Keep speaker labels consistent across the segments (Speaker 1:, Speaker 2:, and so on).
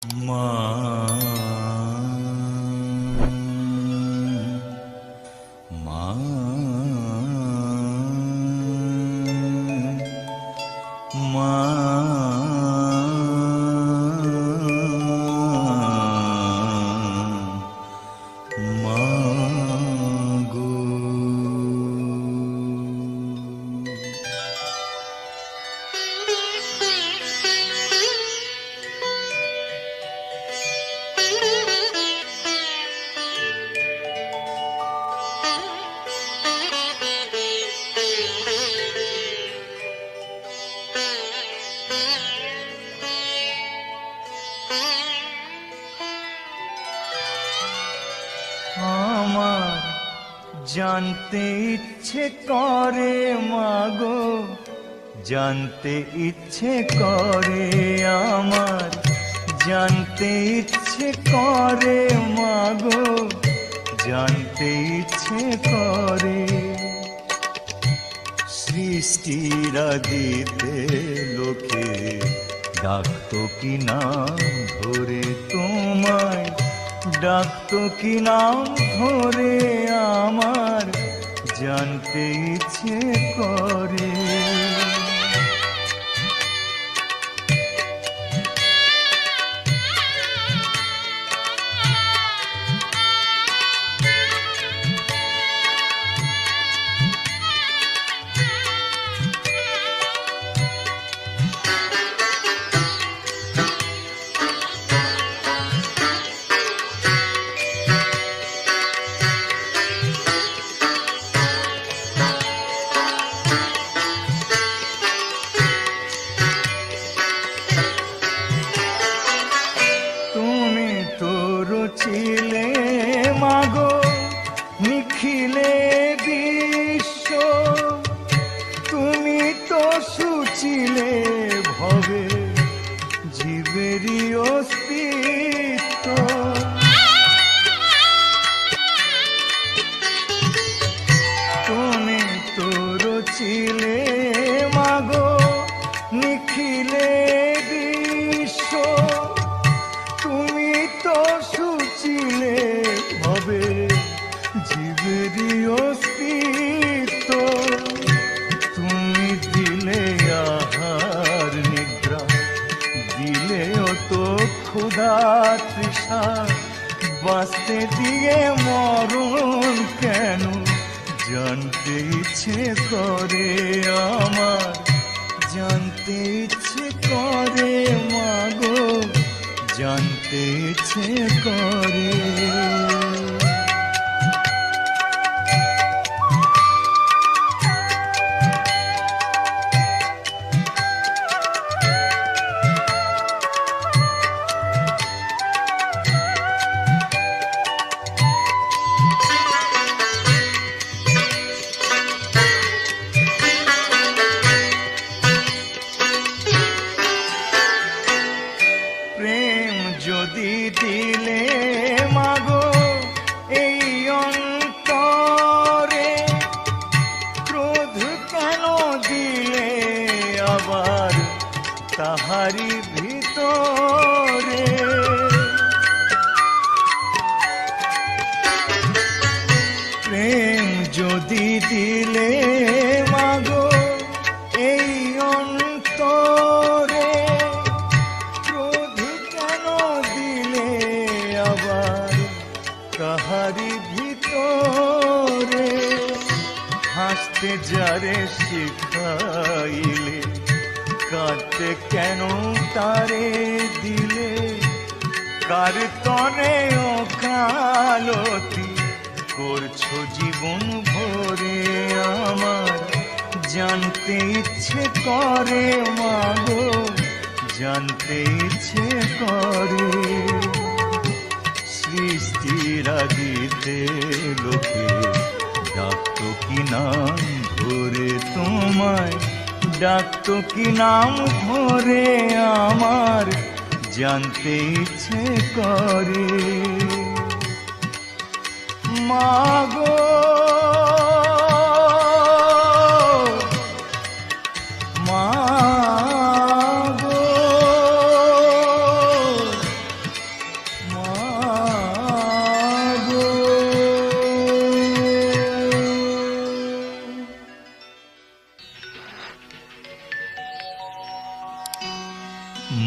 Speaker 1: মা মা মা মা গো আমার জানতে ইচ্ছে করে মাগো, জানতে ইচ্ছে করে আমার, জানতে ইচ্ছে করে মাগো, জানতে ইচ্ছে করে সৃষ্টির আদিতে লোকে ডাকতো কি নাম ধরে তোমায়, ডাকতো কি নাম ধরে আমার জানতে ইচ্ছে করে। ছিলে মাগো নিখিলে বিশ্ব, তুমি তো সুচিলে ভবে জীবেরই অস্তিত্ব, তুমি তো রচিলে মাগো নিখিলে বিশ্ব, তুমি তো সুচিলে হবে জীবেরই অস্তিত্ব, তুমি দিলে আহার নিদ্রা, দিলে তো ক্ষুধা তৃষা, বাঁচতে দিয়ে মরণ কেন জানতে ইচ্ছে করে আমার, জানতে ইচ্ছে করে মাগো, জানতে ইচ্ছে করে। প্রেম যদি দিলে মাগো এই অন্তরে, ক্রোধ কেন দিলে আবার তাহারি ভিতরে, প্রেম যদি দিলে মাগো এই অন্তরে, কাহারি ভিতরে, হাসতে যারে শিখাইলে কাঁদতে কেন তারে দিলে, কার তনে ওকালতি করছো জীবন ভরে আমার, জানতে ইচ্ছে করে মাগো, জানতে ইচ্ছে করে সৃষ্টির আদিতে লোকে ডাকতো কি নাম ধরে তোমায়, ডাকতো কি নাম ধরে আমার জানতে ইচ্ছে করে মাগো।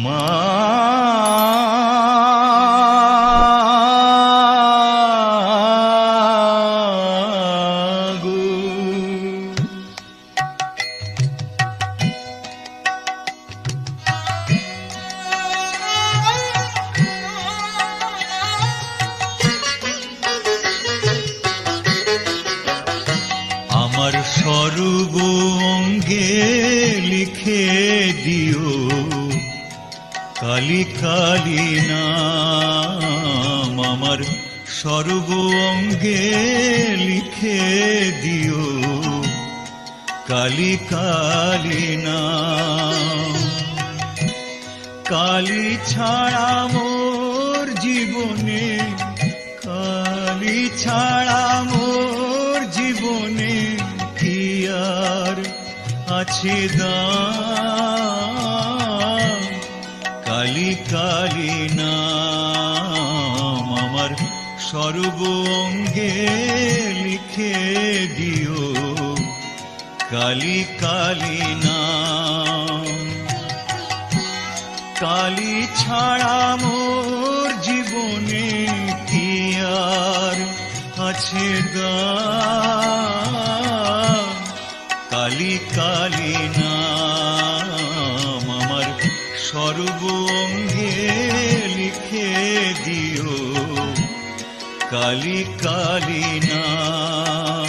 Speaker 1: মাগো। আমার সর্ব অঙ্গে লিখে দিও কালী কালী নাম। আমার সর্ব অঙ্গে লিখে দিও কালী কালী নাম। কালী ছাড়া মোর জীবনে, কালী ছাড়া মোর জীবনে কি আর আছে দাম। কালী কালী নাম আমার সর্ব অঙ্গে লিখে দিও কালী কালী নাম। কালী ছাড়া মোর জীবনে কি আর আছে দাম। কালী কালী নাম আমার সর্ব অঙ্গে লিখে দিও কালী কালী নাম।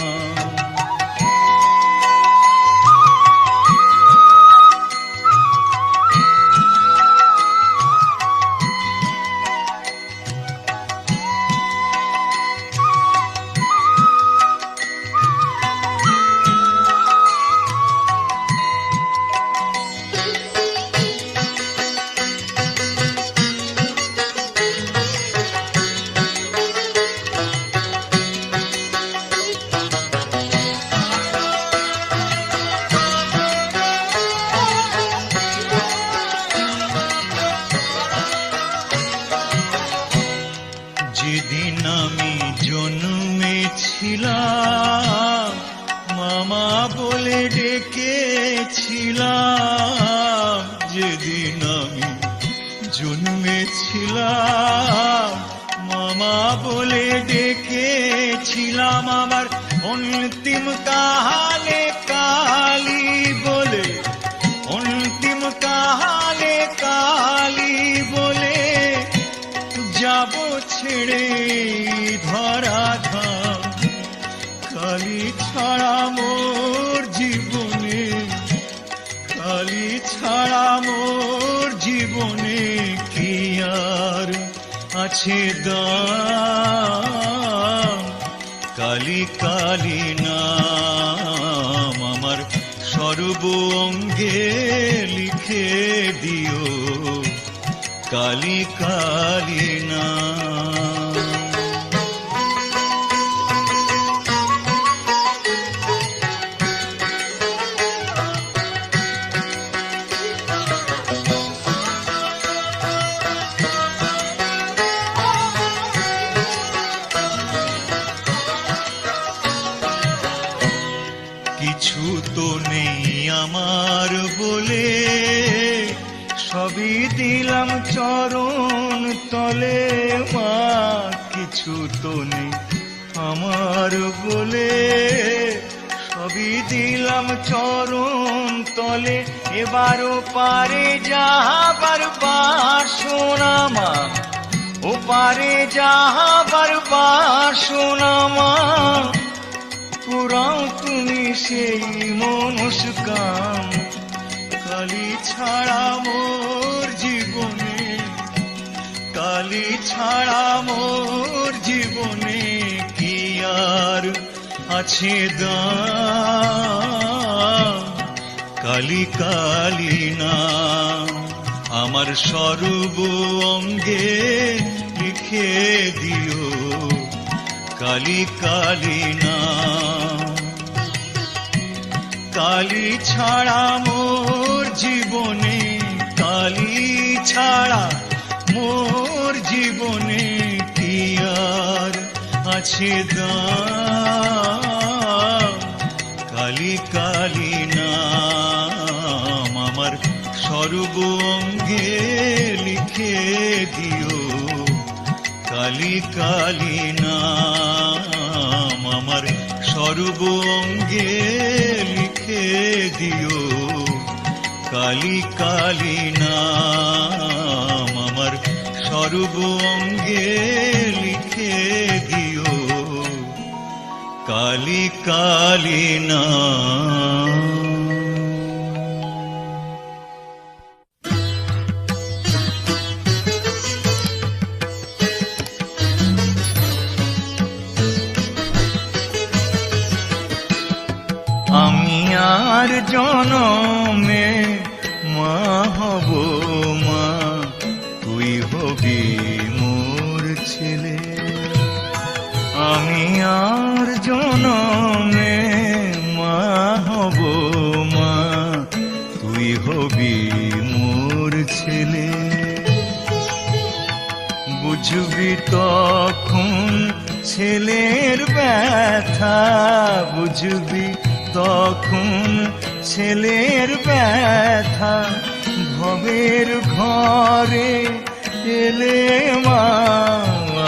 Speaker 1: যেদিন আমি জন্মেছিলাম মামা বলে ডেকেছিলাম। যেদিন আমি জন্মেছিলাম মামা বলে ডেকেছিলাম। আমার অন্তিম কালে কালী বলে, অন্তিম কালে কালী বলে যাব ছেড়ে ধরাধাম। কালী ছাড়া মোর জীবনে, কালী ছাড়া মোর জীবনে কি আর আছে দাম। কালী কালী নাম আমার সর্ব অঙ্গে লিখে দিও কালী কালী নাম। কিছু তো নেই আমার বলে, সবই দিলাম চরণ তলে মা। কিছু তো নেই আমার বলে, সবই দিলাম চরণ তলে। এবারও পারে যাহাবার বাসনা মা, ও পারে যাহাবার বাসনা মা। পুরাও তুমি সেই মনস্কাম। কালী ছাড়া মোর জীবনে, কালী ছাড়া মোর জীবনে কি আর আছে দাম। কালী কালী নাম আমার সর্ব অঙ্গে লিখে দিও কালী কালী নাম। কালী ছাড়া মোর জীবনে, কালী ছাড়া মোর জীবনে কি আর আছে দাম। কালী কালী নাম আমার সর্ব অঙ্গে লিখে দিও কালী কালী নাম, আমার সর্ব অঙ্গে লিখে দিও কালী কালী নাম, আমার সর্ব অঙ্গে লিখে দিও কালী কালী নাম। আমি আর জনমে মা হব মা, তুই হবি মোর ছেলে। আমি আর জনমে মা হব মা, তুই হবি মোর ছেলে। বুঝবি তখন ছেলের ব্যথা, বুঝবি তখন ছেলের ব্যথা, ভবের ঘরে এলে মা।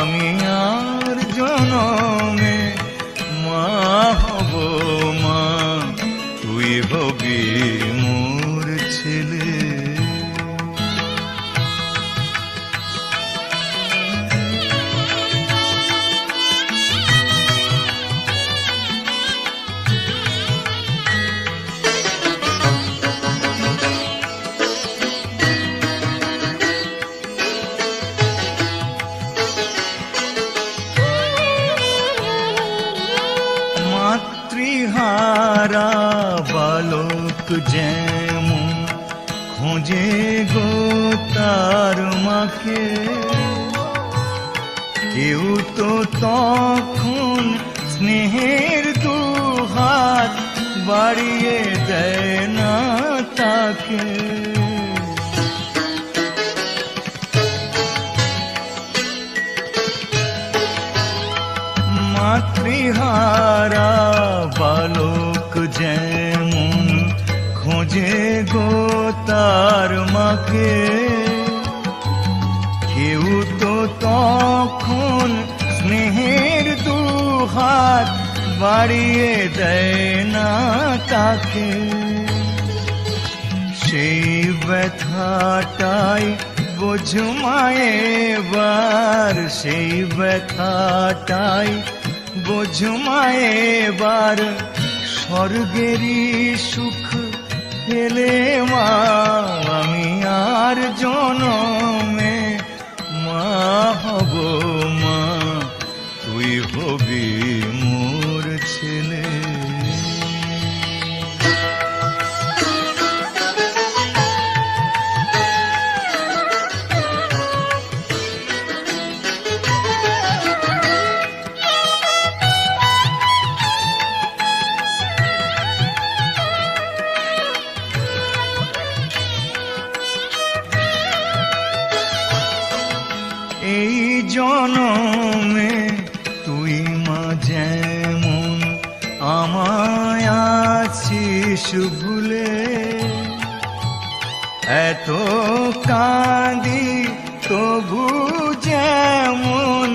Speaker 1: আমি আর জনমে মা হব মা, তুই হবি মোর ছেলে। মাতৃহারা বালক যেমন খোঁজে গো তার মাকে, কেউ তো তখন স্নেহের দুহাত বাড়িয়ে দেয় না তাকে। মাতৃহারা বালক যেমন খোঁজে গো তার মাকে, কেউ তো তখন স্নেহের দুহাত বাড়িয়ে দেয় না তাকে। সেই ব্যথাটাই বোঝ মায়ে বার, সেই ব্যথাটাই বোঝ মায়ে বার, স্বর্গেরই সুখ পেলে মা। আমি আর জনমে মা হব মা, তুই হবি মোর ছেলে। এই জনমে তুই মা যেমন আমায় আছিস ভুলে, এত কাঁদি তবু যেমন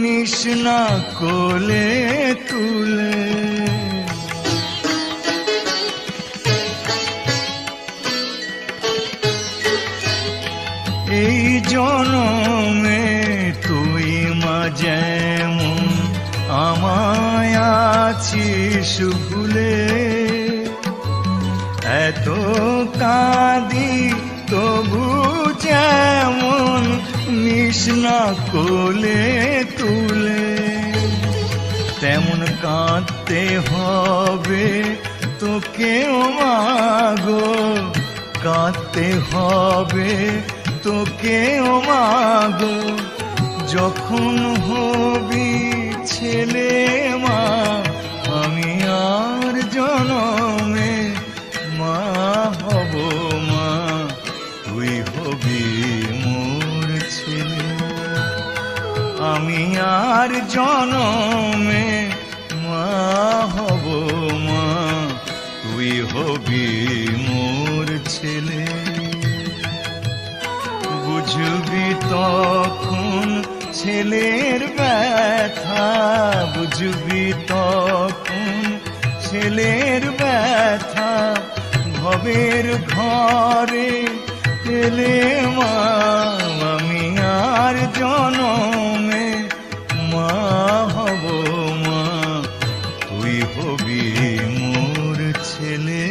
Speaker 1: নিস না কোলে তুলে। এই জনমে তুই মা যেমন আমায় আছিস ভুলে, এত কাঁদি তবু যেমন নিস না কোলে তুলে। তেমন কাঁদতে হবে তোকেও মাগো, কাঁদতে হবে তোকেও মাগো, যখন হবি ছেলে মা। আমি আর জনমে মা হব মা, তুই হবি মোর ছেলে। আমি আর জনমে মা হব মা, তুই হবি মোর ছেলে। বুঝবি তখন ছেলের ব্যথা, বুঝবি তখন ছেলের ব্যথা। ভবের ঘরে এলে মা, আমি আর জনমে মা হব মা, তুই হবি মোর ছেলে।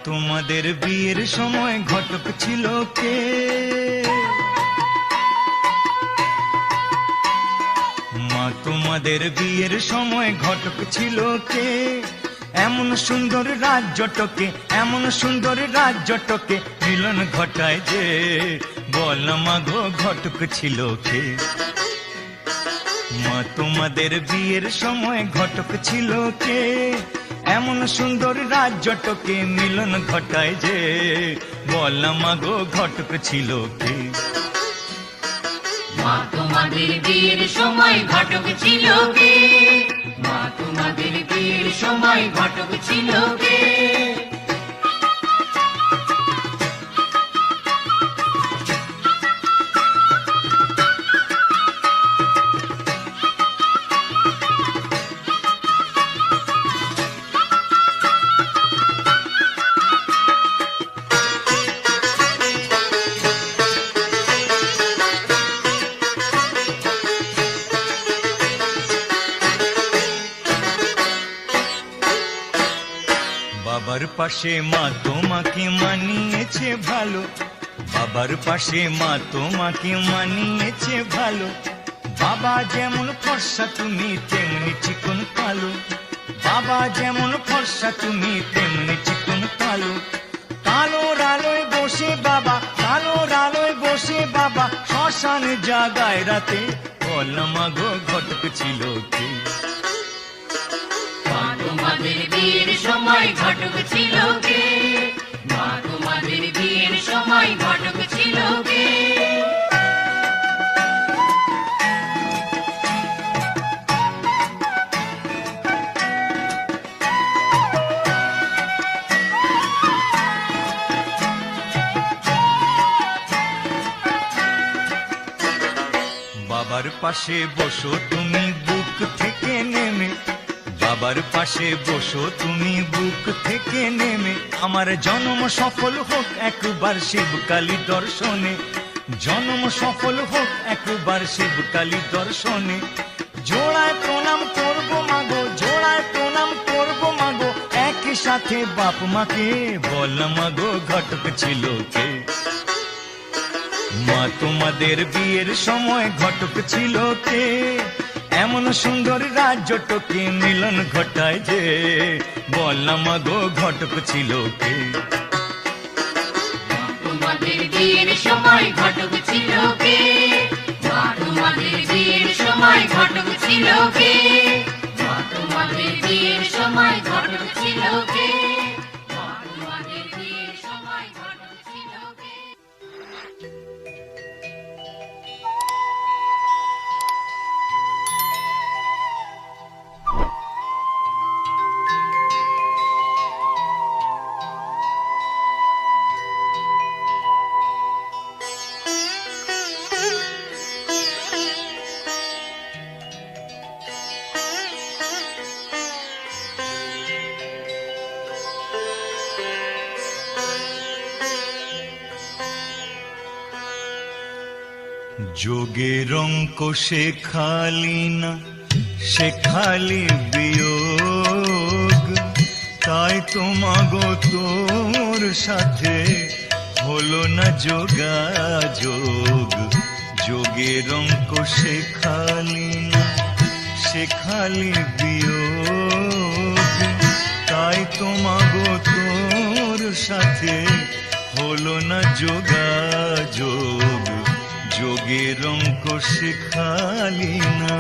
Speaker 1: তোমাদের বিয়ের সময় ঘটক ছিল কে? মা তোমাদের বিয়ের সময় ঘটক ছিল কে? এমন সুন্দর রাজ্যটকে, এমন সুন্দর রাজ্যটকে মিলন ঘটায় যে, বল মাগো ঘটক ছিল কে? মা তোমাদের বিয়ের সময় ঘটক ছিল কে? এমন সুন্দর রাজ্যটকে মিলন ঘটায় যে, বল মাগো ঘটক ছিল কে?
Speaker 2: মা তোমাদের বিয়ের সময় ঘটক ছিল কে? মা তোমাদের বিয়ের সময় ঘটক ছিল কে?
Speaker 1: বাবার পাশে মা তোমাকে মানিয়েছে ভালো, বাবার পাশে মা তোমাকে মানিয়েছে ভালো। বাবা যেমন ফর্সা তুমি তেমনি চিকন কালো, বাবা যেমন ফর্সা তুমি তেমনি চিকন কালো। কালোর আলোয় বসে বাবা, কালোর আলোয় বসে বাবা শ্মশানে জাগায় রাতে, বল মাগো ঘটক ছিল কে?
Speaker 2: মা তোমাদের বিয়ের সময় ঘটক ছিল কে? মা তোমাদের বিয়ের সময় ঘটক ছিল কে?
Speaker 1: বাবার পাশে বসো তুমি বুক থেকে নেমে, বাবার পাশে বসো তুমি বুক থেকে নেমে। আমার জন্ম সফল হোক একবার শিবকালী দর্শনে, জন্ম সফল হোক একবার শিবকালী দর্শনে। জোড়ায় প্রণাম করব মাগো, জোড়ায় প্রণাম করব মাগো, একই সাথে বাপ মাকে, বল মাগো ঘটক ছিল কে? মা তোমাদের বিয়ের সময় ঘটক ছিল কে? এমন সুন্দর রাজ্যটকে মিলন ঘটায় যে, বল মাগো ঘটক ছিল কে?
Speaker 2: মা তোমাদের বিয়ের সময় ঘটক ছিল কে? মা তোমাদের বিয়ের সময় ঘটক ছিল কে? মা তোমাদের বিয়ের সময় ঘটক ছিল কে? মা তোমাদের বিয়ের সময় ঘটক ছিল কে?
Speaker 1: যোগের অঙ্ক শেখালি না, শেখালি বিয়োগ, তাই তোমাগো তোর সাথে হলো না যোগাযোগ। যোগের অঙ্ক শেখালি না, শেখালি বিয়োগ, তাই তোমাগো তোর সাথে হলো না যোগাযোগ, যোগের অঙ্ক শেখালি না।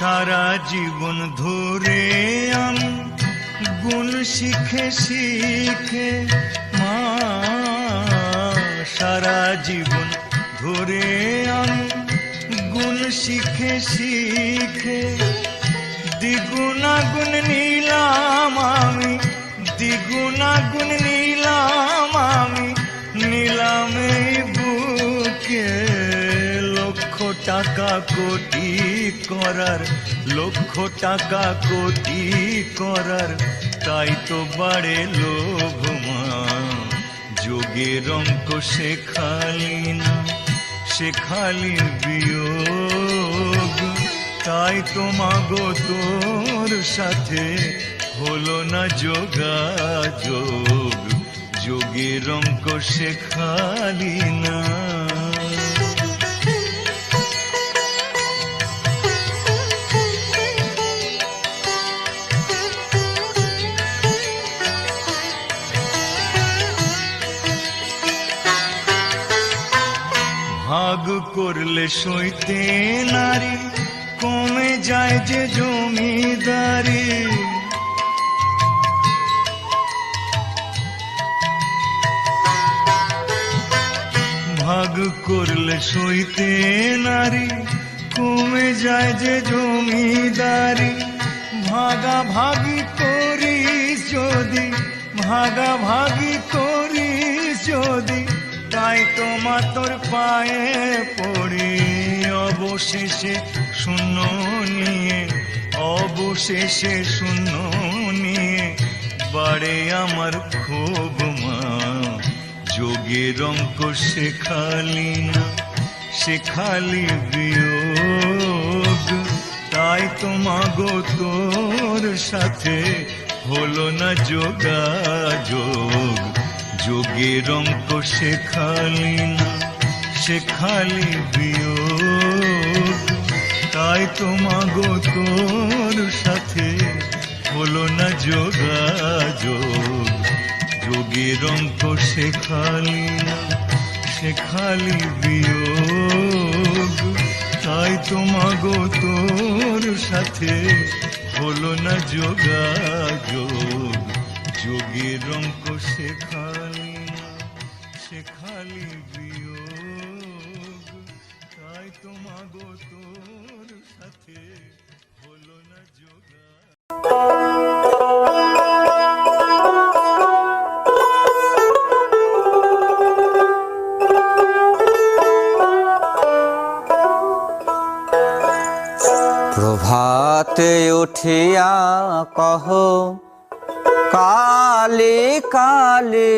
Speaker 1: সারা জীবন ধরে আমি গুণ শিখে শিখে মা, সারা জীবন ধরে আমি গুণ শিখে শিখে দ্বিগুণাগুণ নিলাম আমি, দ্বিগুণাগুণ নিলাম আমি, নিলাম এই বুকে। লক্ষ টাকা কোটি করার, লক্ষ টাকা কোটি করার, তাই তো বাড়ে লোভ মা। যোগের অঙ্ক শেখালি না, শেখালি বিয়োগ, তাই তো মাগো তোর সাথে হলো না যোগাযোগ, যোগের অঙ্ক শেখালি না। ভাগ করলে সইতে নারী, কমে যায় যে জমিদারি। ভাগ করলে সইতে নারী, কমে যায় যে জমিদারি। ভাগাভাগি করিস যদি, ভাগাভাগি করিস যদি, তাই তোমা তোর পায়ে পড়ি। অবশেষে শূন্য নিয়ে, অবশেষে শূন্য নিয়ে বাড়ে আমার ক্ষোভ মা। যোগের অঙ্ক শেখালি না, শেখালি বিয়োগ, তাই তো মাগো তোর সাথে হলো না যোগাযোগ, যোগের অঙ্ক শেখালি না, শেখালি বিয়োগ, তাই তো মাগো তোর সাথে হলো না যোগাযোগ, যোগের অঙ্ক শেখালি না, শেখালি বিয়োগ, তাই তো মাগো তোর সাথে হলো না যোগাযোগ, যোগের অঙ্ক শেখালি না, শেখালি বিয়োগ, তাই তো মাগো তোর সাথে হলো না যোগাযোগ।
Speaker 3: প্রভাতে উঠিয়া কহ কালে কালে,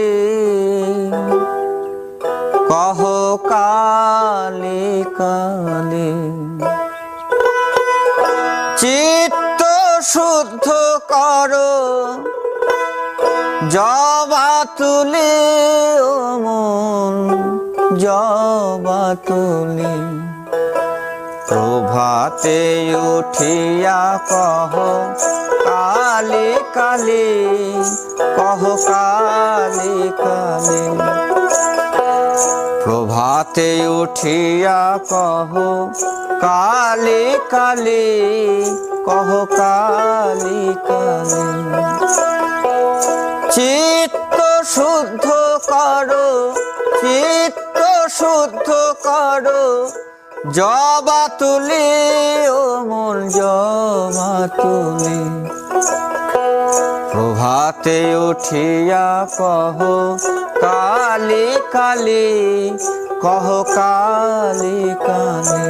Speaker 3: কহ কালে কালে, চিত্ত শুদ্ধ করো জবা তুলে, ও মন জবা তুলে। প্রভাতে উঠিয়া কহ কালে কালে, কহ কালে কালে। প্রভাতে উঠিয়া কহ কালে কালে, কহ কালে কালে। চিত্ত শুদ্ধ করো, চিত্ত শুদ্ধ করো জবা তুলে, ও মন জবা তুলে। প্রভাতে উঠিয়া কহ কালে কালে, কহ কালে কালে।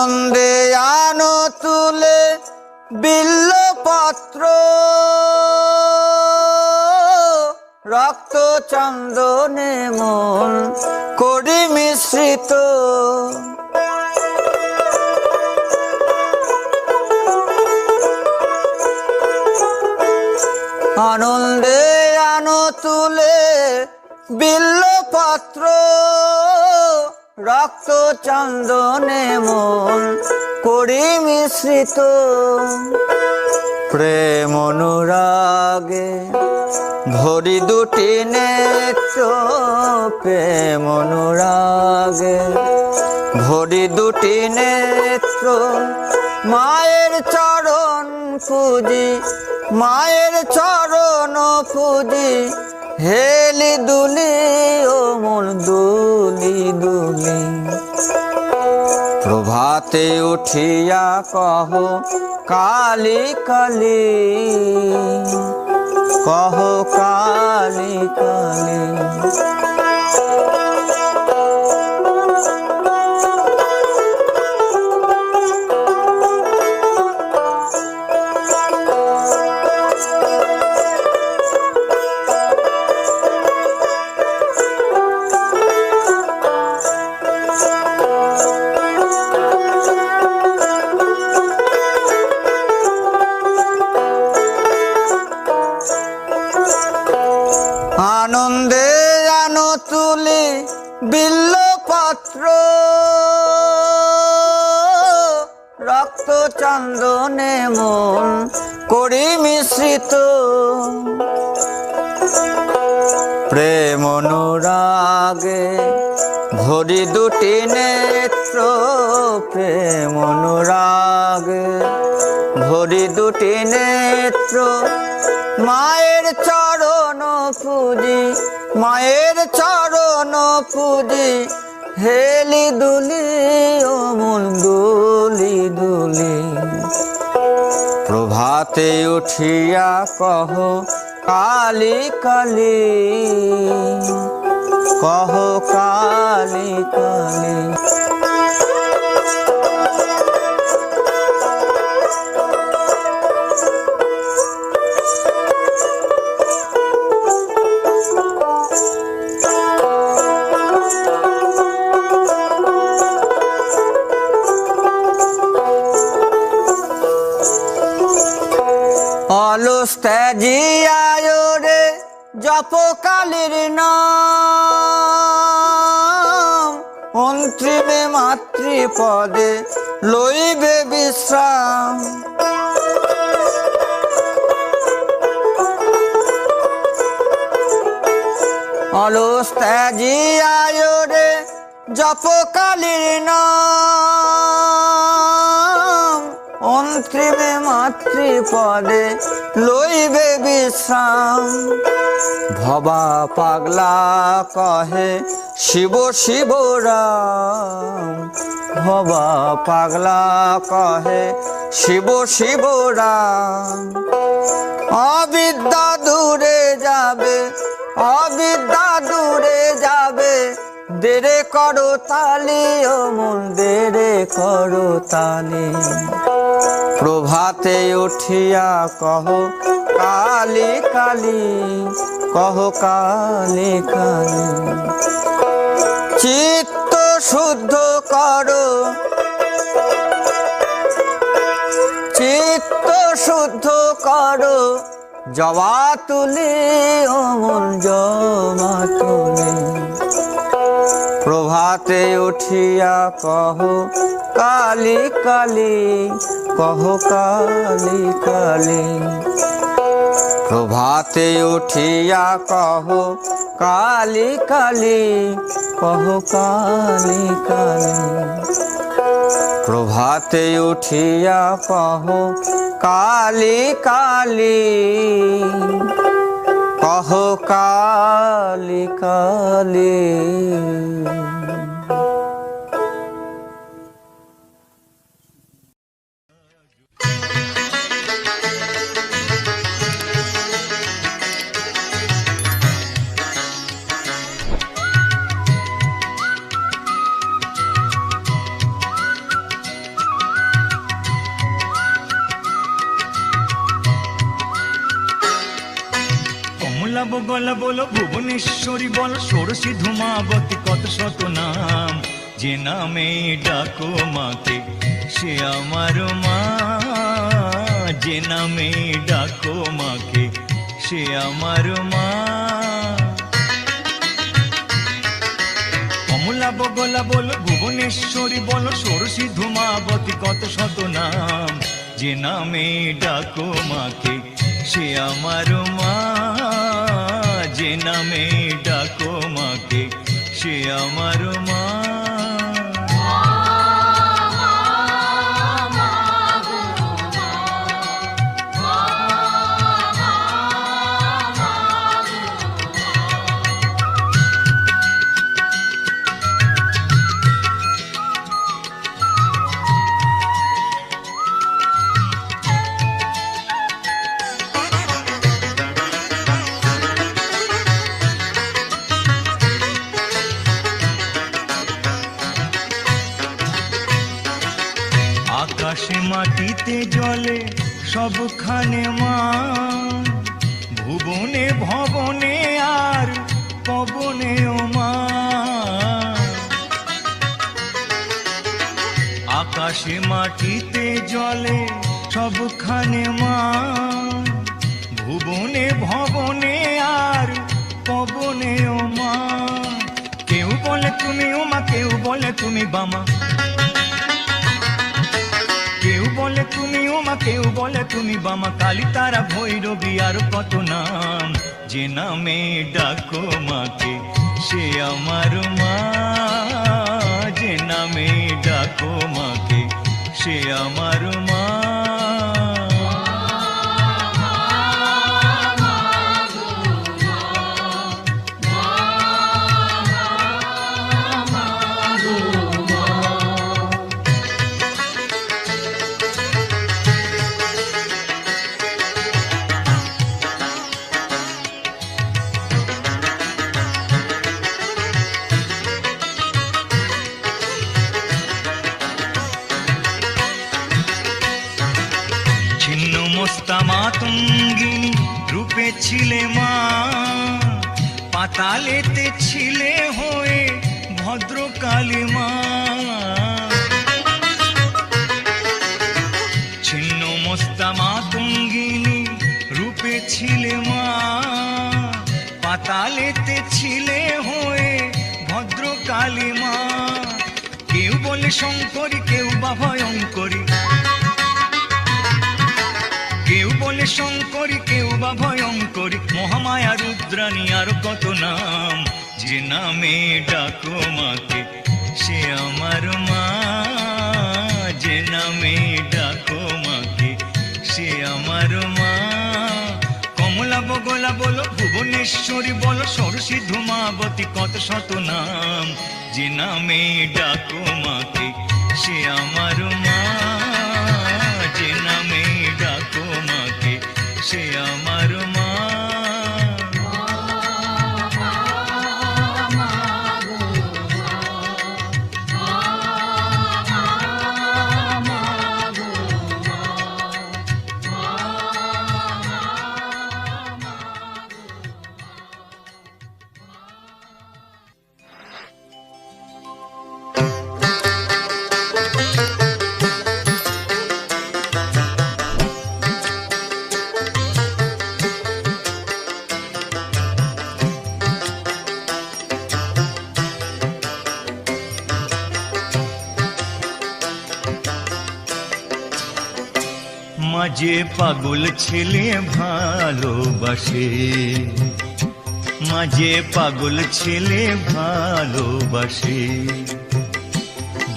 Speaker 3: আনন্দে আনো তুলে বিল্লপত্র, রক্ত চন্দনে মন করি মিশ্রিত। আনন্দে আনো তুলে বিল্লপত্র, রক্ত চন্দনে মন করি মিশ্রিত। প্রেম অনুরাগে ভরি দুটি নেত্র, প্রেম অনুরাগে ভরি দুটি নেত্র। মায়ের চরণ পুজি, মায়ের চরণ পুজি, হেলি দুলি ও মন দুলি দুলি। প্রভাতে উঠিয়া কহ কালী কালী, কহ কালী কালী। আনন্দে আনো তুলি বিল্লপত্র, রক্ত চন্দনে মন করি মিশ্রিত। প্রেম অনুরাগে ভরি দুটি নেত্র, প্রেম অনুরাগে ভরি দুটি নেত্র। মায়ের চরণ পুজি, মায়ের চরণ পুজি, হেলি দুলি ও মন দুলি দুলি। প্রভাতে উঠিয়া কহ কালী কালী, কহ কালী কালী। অলস ত্যাজিয়ায় রে জপ কালীর নাম, অন্তিমে মাতৃপদে লইবে বিশ্রাম। অলস ত্যাজিয়ায় রে জপ কালীর নাম, অন্তিমে মাতৃপদে লইবে বিশ্রাম। ভবা পাগলা কহে শিব শিব রাম, ভবা পাগলা কহে শিব শিব রাম। অবিদ্যা দূরে যাবে, অবিদ্যা দূরে যাবে, দেরে করো তালি ও মন দেরে করো তালি। প্রভাতে উঠিয়া কহ কালী কালী, কহ কালী কালী। চিত্ত শুদ্ধ করো, চিত্ত শুদ্ধ করো, জবা তুলি ও মন জবা তুলি। প্রভাতে উঠিয়া কহ কালী কালী, কহ কালী কালী। প্রভাতে উঠিয়া কহ কালী কালী, কহ কালী কালী। প্রভাতে উঠিয়া কহ কালী কালী, কহ কালী কালী।
Speaker 1: বগলা বলো ভুবনেশ্বরী বল ষোড়শী ধূমাবতী কত শত নাম, যে নামে ডাকো মাকে সে আমার মা, যে নামে ডাকো মাকে সে আমার মা। কমলা বগলা বলো ভুবনেশ্বরী বলো ষোড়শী ধূমাবতী কত শত নাম, যে নামে ডাকো মাকে সে আমার মা, যে নামে ডাকো মাকে সে আমার মা। আকাশে মাটিতে জলে সবখানে মা, ভুবনে ভবনে আর পবনেও মা। আকাশে মাটিতে জলে সবখানে মা, ভুবনে ভবনে আর পবনেও মা। কেউ বলে তুমি ওমা, কেউ বলে তুমি বামা, কেউ বলে তুমি ওমা, কেউ বলে তুমি বামা। কালী তারা ভৈরবী আর কত নাম, যে নামে ডাকো মাকে সে আমার মা, যে নামে ডাকো মাকে সে আমার মা। মাতঙ্গিনী রূপে ছিলে মা, পাতালেতে ছিলে হয়ে ভদ্রকালী মা। ছিন্ন মস্তা মাতঙ্গিনী রূপে ছিলে মা, পাতালেতে ছিলে হয়ে ভদ্রকালী মা। কেউ বলে শঙ্করী, কেউ বা ভয়ঙ্করী, কেউ বলে শঙ্করী, কেউ বা ভয়ঙ্করী। মহামায়া রুদ্রাণী আর কত নাম, যে নামে ডাকো মাকে সে আমার মা, যে নামে ডাকো মাকে সে আমার মা। কমলা বগলা বলো ভুবনেশ্বরী বলো ষোড়শী ধূমাবতী কত শত নাম, যে নামে ডাকো মাকে সে আমার মা, যে নামে ডাকো মাকে সে আমার মা। মাঝে পাগল ছেলে ভালোবাসে, মাঝে পাগল ছেলে ভালোবাসে।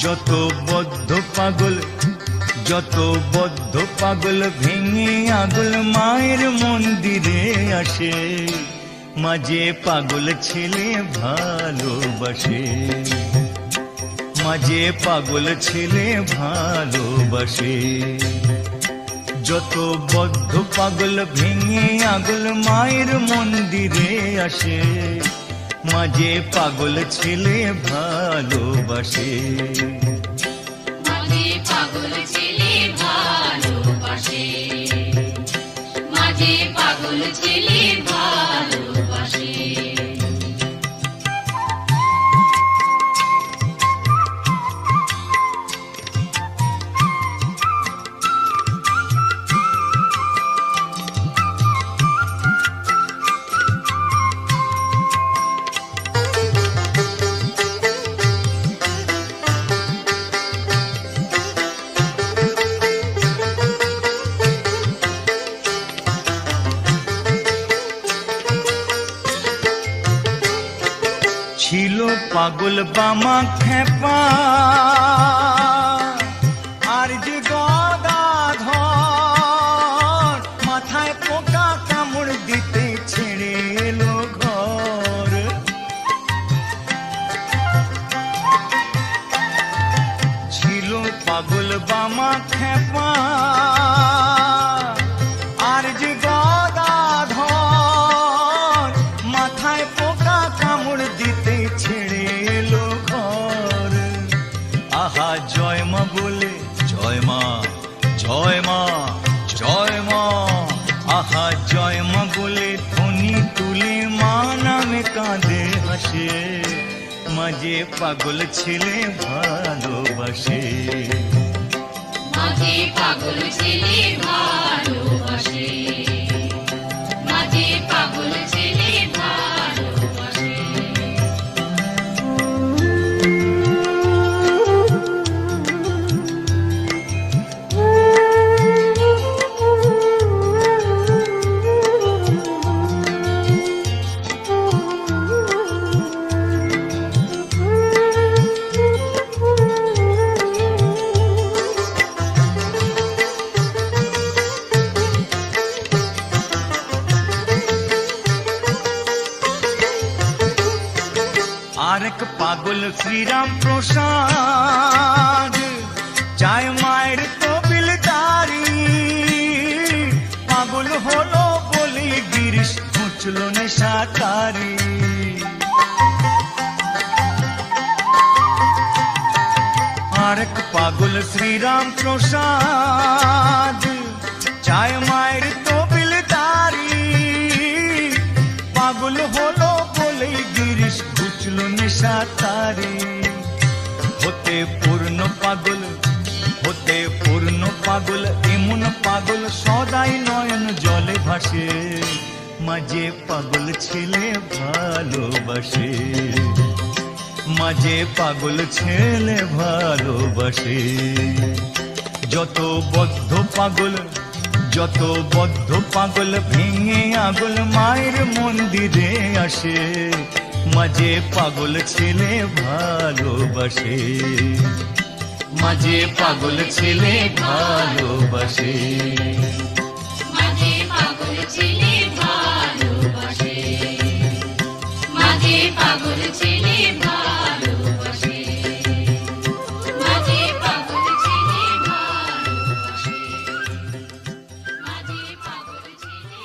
Speaker 1: যত বদ্ধ পাগল, যত বদ্ধ পাগল ভেঙে আগল মায়ের মন্দিরে আসে। মাঝে পাগল ছেলে ভালোবাসে, মাঝে পাগল ছেলে ভালোবাসে। যত বদ্ধ পাগল ভেঙে আগল মায়ের মন্দিরে আসে। মাঝে পাগল ছেলে ভালোবাসে,
Speaker 2: মাঝে পাগল ছেলে ভালোবাসে, মাঝে মাঝে পাগল ছেলে ভালোবাসে।
Speaker 1: ছিল পাগল বামা খেপা আর যে গদাধর মাথায় পোকা কামড় দিতে ছেড়ে এলো ঘর। ছিল পাগল বামা খেপা আর যে গদাধর মাথায় পোকা কামড় দিতে ছেড়ে এলো ঘর। আহা জয় মা বলে জয় মা জয় মা জয় মা, আহা জয় মা বলে ধ্বনি তুলে মা নামে কাঁদে হাসে। মাঝে পাগল ছেলে ভালোবাসে,
Speaker 2: মাঝে পাগল ছেলে ভালোবাসে, মাঝে পাগল ছেলে ভালোবাসে।
Speaker 1: আরেক পাগল শ্রীরাম প্রসাদ চায় মায়ের তবিলদারি। পাগল হলো বলে গিরিশ মুছল নেশাকারি। আরেক পাগল শ্রীরাম প্রসাদ চায় মায়ের তবিলদারি। পাগল হলো বলে গিরিশ বুঝল নেশাকারি। হতে পূর্ণ পাগল, হতে পূর্ণ পাগল, এমন পাগল সদাই নয়ন জলে ভাসে। মাঝে পাগল ছেলে ভালোবাসে, মাঝে পাগল ছেলে ভালোবাসে। যত বদ্ধ পাগল, যত বদ্ধ পাগল ভেঙে আগল মায়ের মন্দিরে আসে। মাঝে পাগল ছেলে ভালোবাসে, মাঝে পাগল ছেলে ভালোবাসে,
Speaker 2: মাঝে পাগল ছেলে ভালোবাসে, মাঝে পাগল ছেলে ভালোবাসে, মাঝে পাগল ছেলে ভালোবাসে, মাঝে পাগল ছেলে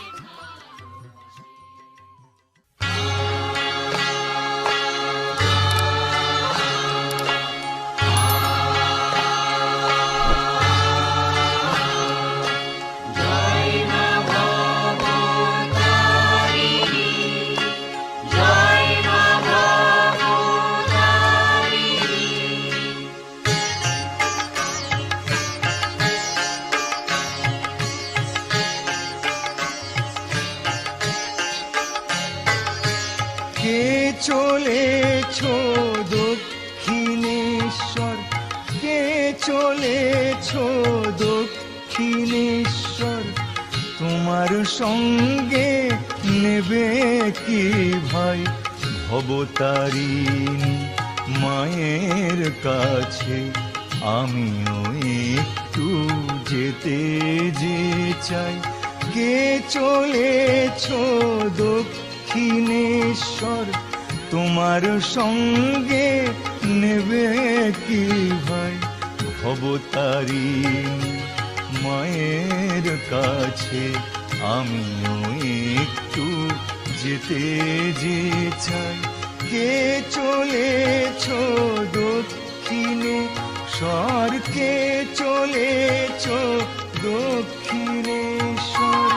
Speaker 1: কে চলেছ দক্ষিণেশ্বর, কে চলেছ দক্ষিণেশ্বর। তোমার সঙ্গে নেবে কি ভাই ভবতারিণী মায়ের কাছে। আমিও একটু যেতে যে চাই। কে চলেছ দক্ষিণেশ্বর, তোমার সঙ্গে নেবে কি ভাই ভবতারিণী মায়ের কাছে। আমিও একটু যেতে যে চাই। কে চলেছ দক্ষিণেশ্বর, কে চলেছ দক্ষিণেশ্বর।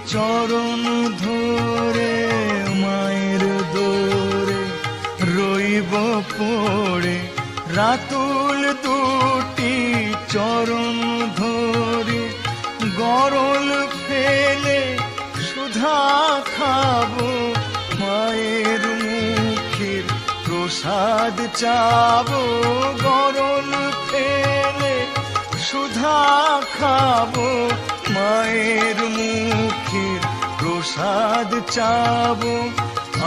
Speaker 1: চরণ ধরে মায়ের দোরে রইব পড়ে রাতুল দুটি চরণ ধরে গরল ফেলে সুধা খাবো মায়ের মুখের প্রসাদ চাবো গরল ফেলে সুধা খাবো মায়ের মুখের প্রসাদ চাবো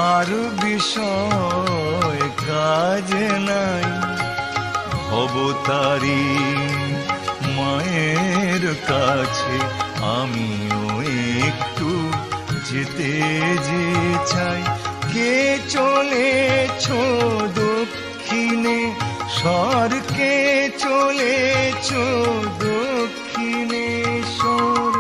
Speaker 1: আর বিষয় কাজ নাই অবতারী মায়ের কাছে আমিও একটু যেতে যে চাই কে চলেছ দক্ষিণে স্বর্গে চলেছ দক্ষিণেশ্বর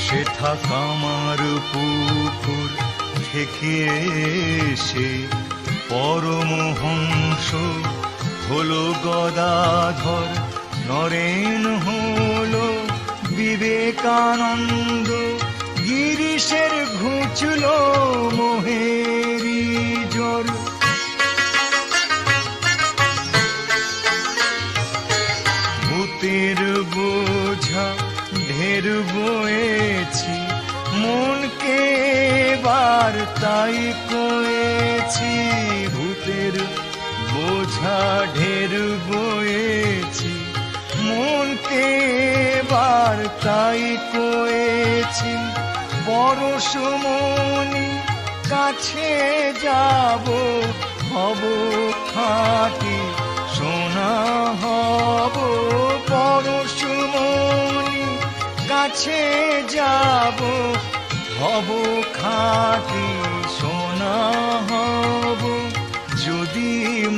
Speaker 1: সেথা কামার পুকুর থেকে এসে পরমহংস হলো গদাধর নরেন হলো বিবেকানন্দ গিরিশের ঘুচল মোহেরি জ্বর ভূতের বোঝা ঢের বয়েছি মনকে এবার তাই কয়েছি ভূতের বোঝা ঢের বয়েছি মনকে এবার তাই কয়েছি পরশমণি কাছে যাব হব খাঁটি সোনা হব পরশমণি কাছে যাব হব খাঁটি সোনা হব যদি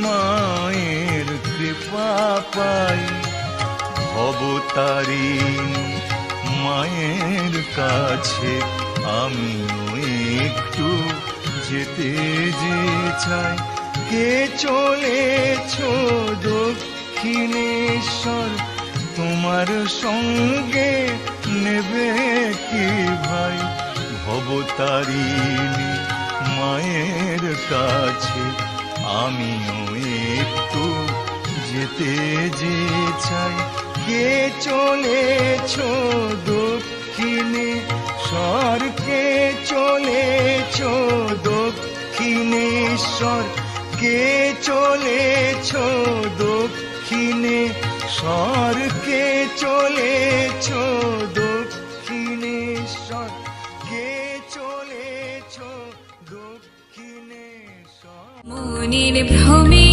Speaker 1: মায়ের কৃপা পাই অবতারিণী মায়ের কাছে আমিও একটু যেতে যে চাই কে চলেছ দক্ষিণেশ্বর তোমার সঙ্গে নেবে কি ভাই ভবতারিণী মায়ের কাছে আমিও একটু যেতে যে চাই কে চলেছ দক্ষিণে স্বর্গে চলেছ দক্ষিণেশ্বর কে চলেছ দক্ষিণে স্বর্গে চলেছ দক্ষিণেশ্বর কে চলেছ দক্ষিণেশ্বর
Speaker 4: মনের ভ্রমে